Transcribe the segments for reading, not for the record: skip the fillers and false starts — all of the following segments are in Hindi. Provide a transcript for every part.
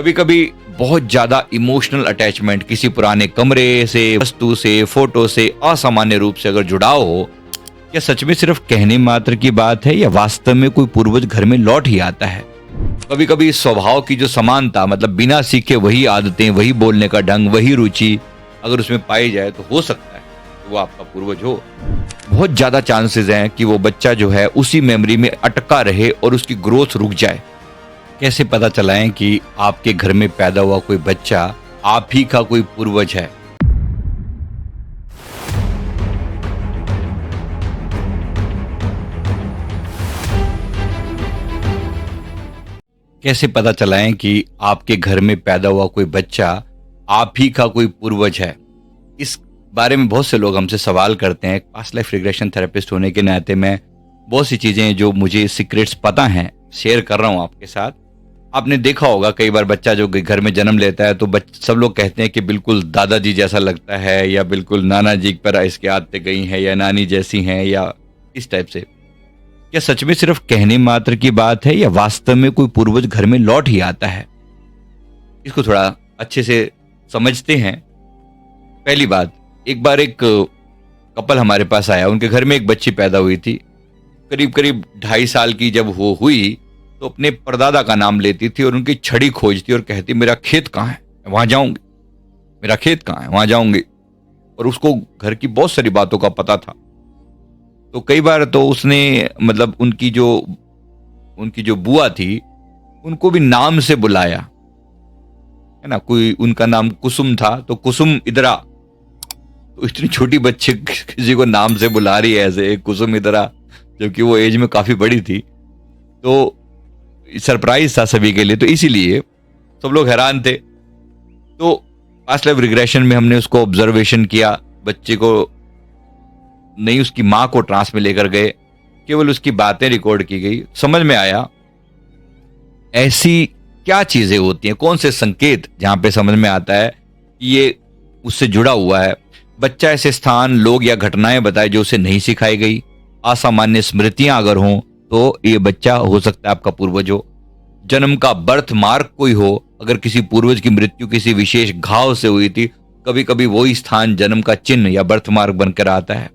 कभी कभी बहुत ज्यादा इमोशनल अटैचमेंट किसी पुराने कमरे से, वस्तु से, फोटो से असामान्य रूप से अगर जुड़ाव हो, क्या सच में सिर्फ कहने मात्र की बात है या वास्तव में कोई पूर्वज घर में लौट ही आता है? कभी कभी स्वभाव की जो समानता, मतलब बिना सीखे वही आदतें, वही बोलने का ढंग, वही रुचि अगर उसमें पाई जाए तो हो सकता है कि वो आपका पूर्वज हो। बहुत ज्यादा चांसेस हैं कि वो बच्चा जो है उसी मेमोरी में अटका रहे और उसकी ग्रोथ रुक जाए। कैसे पता चलाएं कि आपके घर में पैदा हुआ कोई बच्चा आप ही का कोई पूर्वज है? कैसे पता चलाएं कि आपके घर में पैदा हुआ कोई बच्चा आप ही का कोई पूर्वज है? इस बारे में बहुत से लोग हमसे सवाल करते हैं। पास्ट लाइफ रिग्रेशन थेरेपिस्ट होने के नाते मैं बहुत सी चीजें जो मुझे सीक्रेट्स पता हैं शेयर कर रहा हूं आपके साथ। आपने देखा होगा कई बार बच्चा जो घर में जन्म लेता है तो सब लोग कहते हैं कि बिल्कुल दादाजी जैसा लगता है, या बिल्कुल नाना जी पर इसके आदतें गई हैं, या नानी जैसी हैं, या इस टाइप से। क्या सच में सिर्फ कहने मात्र की बात है या वास्तव में कोई पूर्वज घर में लौट ही आता है? इसको थोड़ा अच्छे से समझते हैं। पहली बात, एक बार एक कपल हमारे पास आया। उनके घर में एक बच्ची पैदा हुई थी, करीब करीब 2.5 साल की। जब वो हुई तो अपने परदादा का नाम लेती थी और उनकी छड़ी खोजती और कहती, मेरा खेत कहाँ है, मैं वहां जाऊंगी, मेरा खेत कहाँ है, वहां जाऊंगी। और उसको घर की बहुत सारी बातों का पता था। तो कई बार तो उसने, मतलब उनकी जो बुआ थी, उनको भी नाम से बुलाया, है ना। कोई उनका नाम कुसुम था तो कुसुम इधरा। तो इतनी छोटी बच्ची किसी को नाम से बुला रही है ऐसे, कुसुम इधरा, जबकि वो एज में काफी बड़ी थी। तो सरप्राइज था सभी के लिए, तो इसीलिए सब लोग हैरान थे। तो पास्ट लाइफ रिग्रेशन में हमने उसको ऑब्जर्वेशन किया, बच्चे को नहीं उसकी मां को ट्रांस में लेकर गए, केवल उसकी बातें रिकॉर्ड की गई। समझ में आया ऐसी क्या चीजें होती हैं, कौन से संकेत जहां पे समझ में आता है कि ये उससे जुड़ा हुआ है। बच्चा ऐसे स्थान, लोग या घटनाएं बताए जो उसे नहीं सिखाई गई। असामान्य स्मृतियां अगर हों तो ये बच्चा हो सकता है आपका पूर्वज हो। जन्म का बर्थ मार्क कोई हो, अगर किसी पूर्वज की मृत्यु किसी विशेष घाव से हुई थी, कभी कभी वही स्थान जन्म का चिन्ह या बर्थ मार्क बनकर आता है।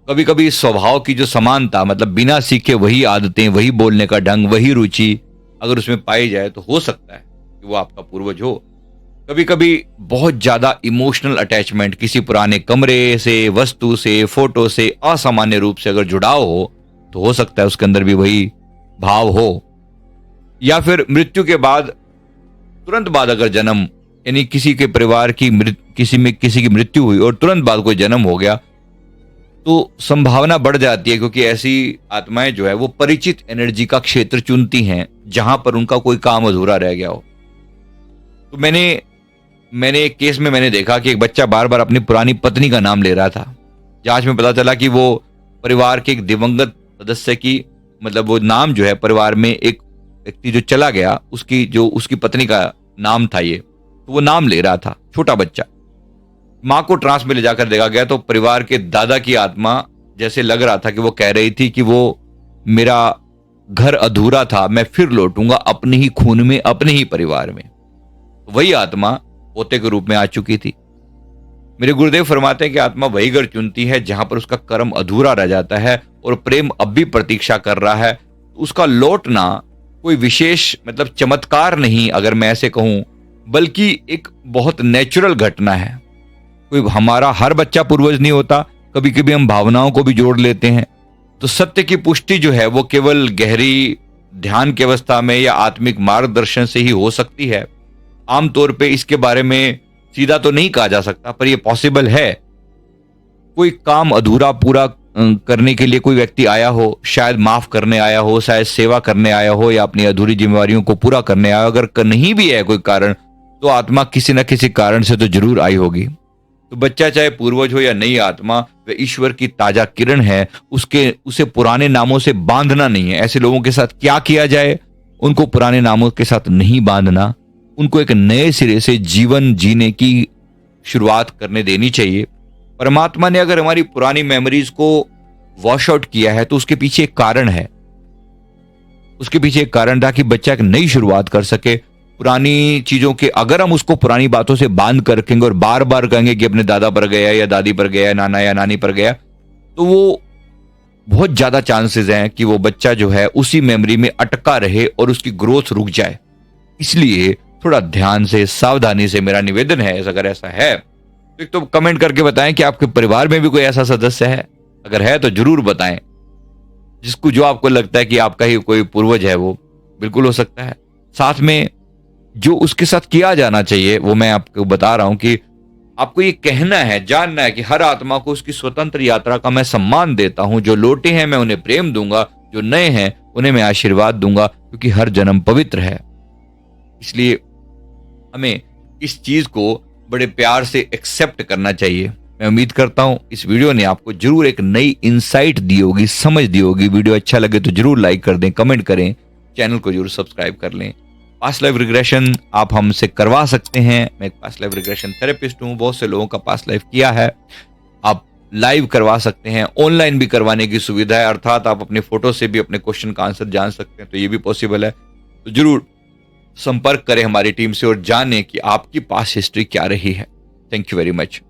कभी कभी स्वभाव की जो समानता, मतलब बिना सीखे वही आदतें, वही बोलने का ढंग, वही रुचि अगर उसमें पाई जाए तो हो सकता है कि वो आपका पूर्वज हो। कभी कभी बहुत ज्यादा इमोशनल अटैचमेंट किसी पुराने कमरे से, वस्तु से, फोटो से असामान्य रूप से अगर जुड़ाव हो तो हो सकता है उसके अंदर भी वही भाव हो। या फिर मृत्यु के बाद, तुरंत बाद अगर जन्म, यानी किसी के परिवार की किसी की मृत्यु हुई और तुरंत बाद कोई जन्म हो गया, तो संभावना बढ़ जाती है, क्योंकि ऐसी आत्माएं जो है वो परिचित एनर्जी का क्षेत्र चुनती हैं जहां पर उनका कोई काम अधूरा रह गया हो। तो मैंने एक केस में मैंने देखा कि एक बच्चा बार बार अपनी पुरानी पत्नी का नाम ले रहा था। जांच में पता चला कि वो परिवार के एक दिवंगत सदस्य की, मतलब वो नाम जो है परिवार में एक व्यक्ति जो चला गया, उसकी पत्नी का नाम था ये, तो वो नाम ले रहा था छोटा बच्चा। मां को ट्रांस में ले जाकर देखा गया तो परिवार के दादा की आत्मा, जैसे लग रहा था कि वो कह रही थी कि वो मेरा घर अधूरा था, मैं फिर लौटूंगा अपने ही खून में, अपने ही परिवार में। वही आत्मा पोते के रूप में आ चुकी थी। मेरे गुरुदेव फरमाते हैं कि आत्मा वही घर चुनती है जहां पर उसका कर्म अधूरा रह जाता है और प्रेम अब भी प्रतीक्षा कर रहा है। उसका लौटना कोई विशेष, मतलब चमत्कार नहीं अगर मैं ऐसे कहूं, बल्कि एक बहुत नेचुरल घटना है। कोई हमारा हर बच्चा पूर्वज नहीं होता, कभी कभी हम भावनाओं को भी जोड़ लेते हैं। तो सत्य की पुष्टि जो है वो केवल गहरी ध्यान की अवस्था में या आत्मिक मार्गदर्शन से ही हो सकती है। आमतौर पे इसके बारे में सीधा तो नहीं कहा जा सकता, पर यह पॉसिबल है। कोई काम अधूरा पूरा करने के लिए कोई व्यक्ति आया हो, शायद माफ करने आया हो, शायद सेवा करने आया हो, या अपनी अधूरी जिम्मेवारियों को पूरा करने आया हो। अगर नहीं भी है कोई कारण, तो आत्मा किसी न किसी कारण से तो जरूर आई होगी। तो बच्चा चाहे पूर्वज हो या नई आत्मा, वह ईश्वर की ताजा किरण है। उसे पुराने नामों से बांधना नहीं है। ऐसे लोगों के साथ क्या किया जाए? उनको पुराने नामों के साथ नहीं बांधना, उनको एक नए सिरे से जीवन जीने की शुरुआत करने देनी चाहिए। परमात्मा ने अगर हमारी पुरानी मेमोरीज को वॉश आउट किया है तो उसके पीछे एक कारण है। उसके पीछे एक कारण था कि बच्चा एक नई शुरुआत कर सके। पुरानी चीजों के, अगर हम उसको पुरानी बातों से बांध कर रखेंगे और बार बार कहेंगे कि अपने दादा पर गया या दादी पर गया, नाना या नानी पर गया, तो वो बहुत ज्यादा चांसेस हैं कि वो बच्चा जो है उसी मेमोरी में अटका रहे और उसकी ग्रोथ रुक जाए। इसलिए थोड़ा ध्यान से, सावधानी से मेरा निवेदन है, अगर ऐसा है तो एक तो कमेंट करके बताएं कि आपके परिवार में भी कोई ऐसा सदस्य है। अगर है तो जरूर बताएं, जिसको जो आपको लगता है कि आपका ही कोई पूर्वज है, वो बिल्कुल हो सकता है। साथ में जो उसके साथ किया जाना चाहिए वो मैं आपको बता रहा हूं कि आपको ये कहना है, जानना है कि हर आत्मा को उसकी स्वतंत्र यात्रा का मैं सम्मान देता हूं। जो लौटे हैं मैं उन्हें प्रेम दूंगा, जो नए हैं उन्हें मैं आशीर्वाद दूंगा, क्योंकि हर जन्म पवित्र है। इसलिए हमें इस चीज को बड़े प्यार से एक्सेप्ट करना चाहिए। मैं उम्मीद करता हूं इस वीडियो ने आपको जरूर एक नई इंसाइट दी होगी, समझ दी होगी। वीडियो अच्छा लगे तो जरूर लाइक कर दें, कमेंट करें, चैनल को जरूर सब्सक्राइब कर लें। पास्ट लाइफ रिग्रेशन आप हमसे करवा सकते हैं। मैं एक पास्ट लाइफ रिग्रेशन थेरेपिस्ट हूं, बहुत से लोगों का पास्ट लाइफ किया है। आप लाइव करवा सकते हैं, ऑनलाइन भी करवाने की सुविधा है, अर्थात आप अपने फोटो से भी अपने क्वेश्चन का आंसर जान सकते हैं, तो ये भी पॉसिबल है। तो जरूर संपर्क करें हमारी टीम से और जानें कि आपकी पास्ट हिस्ट्री क्या रही है। Thank you very much.